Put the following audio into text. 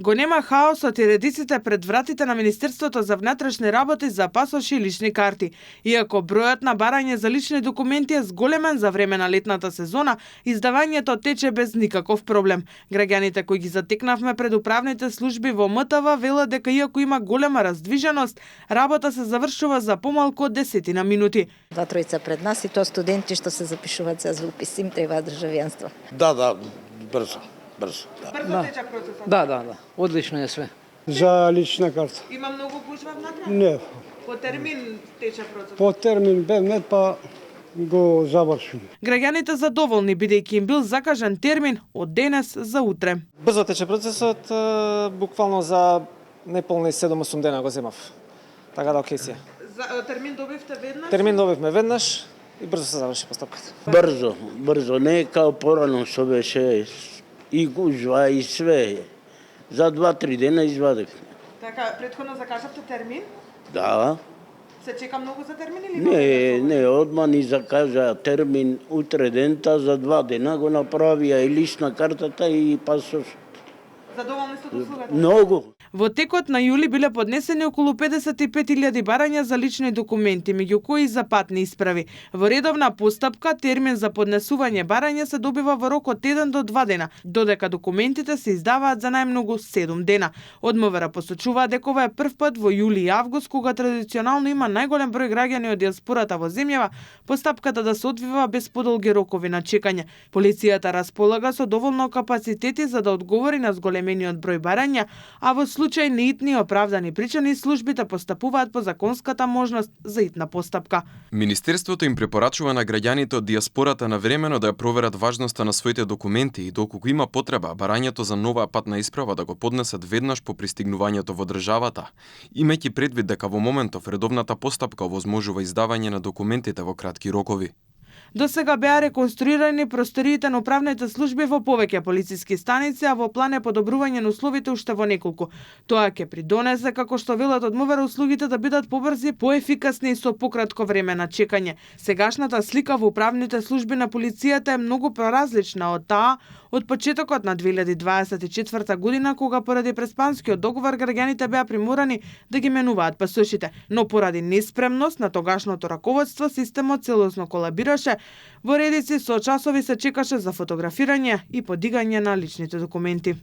Го нема хаосот и редиците пред вратите на Министерството за внатрешни работи за пасоши и лични карти. Иако бројот на барање за лични документи е зголемен за време на летната сезона, издавањето тече без никаков проблем. Граѓаните кои ги затекнавме пред управните служби во МТВ велат дека иако има голема раздвиженост, работа се завршува за помалку од 10 минути. 2-3 пред нас и тоа студенти што се запишуваат за упис, им треба државјанство. Да, брзо. Брзо тече процесот? Да. Одлично е све. За лична карта. Има многу гужва внатре? Не. По термин тече процесот? По термин бе па го завршим. Граѓаните задоволни бидејќи им бил закажан термин од денес за утре. Брзо тече процесот, буквално за неполни 7-8 дена го земав. Така да окей си. Термин добивте веднаш? Термин добивме веднаш и брзо се заврши постапката. Брзо, не е као порано што беше и гужва и све. За 2-3 дена извадив. Така, претходно закажавте термин? Да. Се чека многу за термин или Не, одма ни закажа термин утре дента, за 2 дена го направија и лична картата и пасош. Задоволни сте од услугата? Многу. Во текот на јули биле поднесени околу 55.000 барања за лични документи, меѓу кои за патни исправи. Во редовна постапка, термин за поднесување барања се добива во рок од 1 до 2 дена, додека документите се издаваат за најмногу 7 дена. Од МВР посочува дека ова е прв пат во јули и август, кога традиционално има најголем број граѓани од диаспората во земјава, постапката да се одвива без подолги рокови на чекање. Полицијата располага со доволно капацитети за да одговори на зголемениот број барања, а во случај неитни оправдани причини, службите постапуваат по законската можност за итна постапка. Министерството им препорачува на граѓаните од диаспората навремено да ја проверат важноста на своите документи и доколку има потреба, барањето за нова патна исправа да го поднесат веднаш по пристигнувањето во државата, имајќи предвид дека во моментов редовната постапка овозможува издавање на документите во кратки рокови. До сега беа реконструирани просториите на управните служби во повеќе полициски станици, а во план е подобрување на условите уште во неколку. Тоа ќе придонесе, како што велат од МВР, услугите да бидат побрзи, поефикасни и со пократко време на чекање. Сегашната слика во управните служби на полицијата е многу поразлична од таа од почетокот на 2024 година, кога поради преспанскиот договор граѓаните беа приморани да ги менуваат пасошите, но поради неспремност на тогашното раководство системот целосно колабираше. Во редици со часови се чекаше за фотографирање и подигање на личните документи.